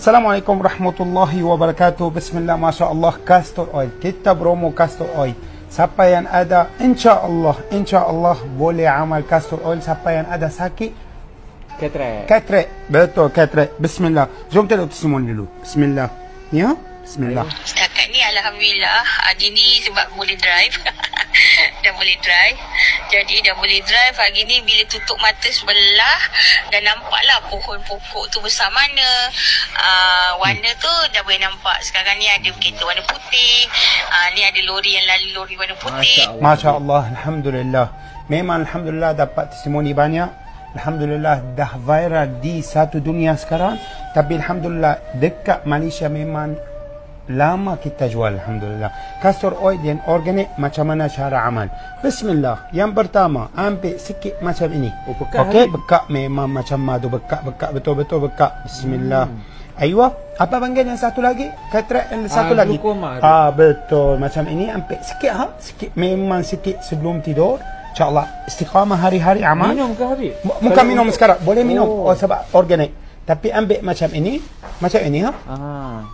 Assalamualaikum warahmatullahi wabarakatuh. Bismillah, Masya Allah. Castor oil, kita promo castor oil. Siapa yang ada, insya Allah boleh amal castor oil. Siapa yang ada sakit katrek, betul katrek. Bismillah, jom tengok testimoni dulu. Bismillah ya, bismillah. Setakat ni alhamdulillah hari ni sebab boleh drive. Dah boleh drive. Jadi dah boleh drive hari ni, bila tutup mata sebelah dah nampaklah pohon pokok tu besar mana. Warna tu dah boleh nampak. Sekarang ni ada kereta warna putih. Ni ada lori yang lalu, lori warna putih. Masya Allah, alhamdulillah. Memang alhamdulillah dapat testimoni banyak. Alhamdulillah dah viral di satu dunia sekarang. Tapi alhamdulillah dekat Malaysia memang lama kita jual. Alhamdulillah. Castor oil yang organik, macam mana cara amal? Bismillah. Yang pertama, ambil sikit macam ini. Okey, bekak memang macam madu, bekak betul-betul bekak. Bismillah. Aywa, apa panggil yang satu lagi? Katrak yang satu lagi. Betul. Macam ini ambil sikit sikit, memang sikit sebelum tidur. InsyaAllah istiqamah hari-hari amal. Minum ke habis? Bukan minum sekarang. Boleh minum. Sebab organik. Tapi ambil macam ini. Macam ini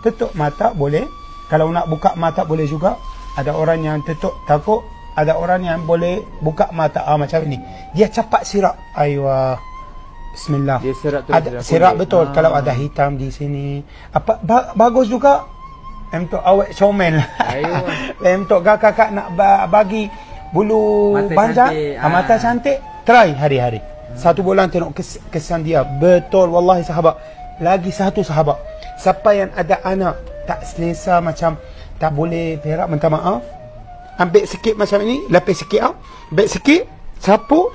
tutup mata boleh. Kalau nak buka mata boleh juga. Ada orang yang tutup takut. Ada orang yang boleh buka mata macam ini. Dia cepat sirap. Aywa. Bismillah. Dia sirap tu ada sirap betul. Kalau ada hitam di sini. Apa bagus juga. Untuk awet comel. Untuk kakak nak bagi bulu banjar, mata cantik, try hari-hari. 1 bulan tengok kesan dia. Betul wallahi sahabat. Lagi satu sahabat, siapa yang ada anak tak selesa, macam tak boleh perak, minta maaf, ambil sikit macam ini, lapis sikit ambil sikit, sapu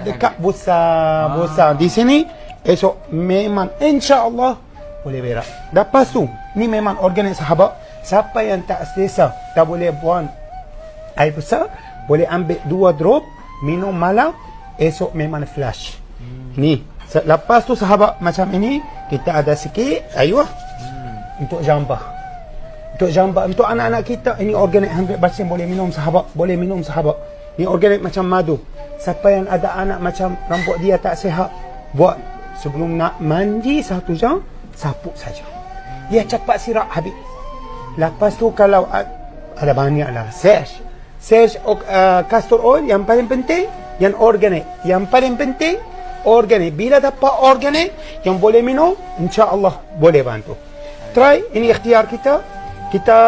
dekat busa di sini. Esok memang insya-Allah boleh berak. Lepas tu ni memang organik sahabat. Siapa yang tak selesa, tak boleh buang air besar, boleh ambil 2 drop, minum malam, esok memang flash. Ni lepas tu sahabat, macam ini kita ada sikit untuk jambah. Untuk jambah untuk anak-anak kita. Ini organik 100%, boleh minum sahabat, boleh minum sahabat. Ini organik macam madu. Siapa yang ada anak macam rambut dia tak sihat, buat sebelum nak mandi 1 jam, sapu saja. Dia cepat sirap habis. Lepas tu kalau ada banyaklah search castor oil. Yang paling penting yang organik. Yang paling penting organik. Bila dapat organik yang boleh minum, insya-Allah boleh bantu. Try, ini ikhtiar kita. Kita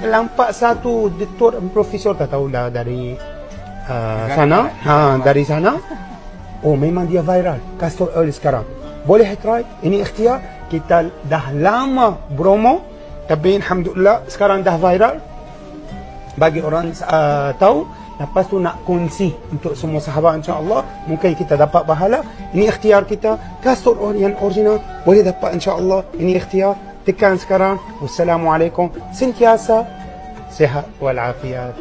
lampak satu doktor profesor, tak tahulah dari sana, dari sana. Oh memang dia viral castor oil sekarang. Boleh try, ini ikhtiar. Kita dah lama promo, tapi alhamdulillah sekarang dah viral. Bagi orang tahu, lepas tu nak kongsi untuk semua sahabat, insya-Allah mungkin kita dapat pahala. Ini ikhtiar kita. Castor oil yang original boleh dapat, insya-Allah. Ini ikhtiar. Tekan sekarang. Wassalamualaikum. Sentiasa sihat walafiat.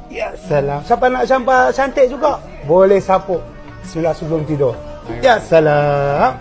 Ya salam. Siapa nak jumpa cantik juga, boleh sapu. Bismillah sebelum tidur. Ya salam.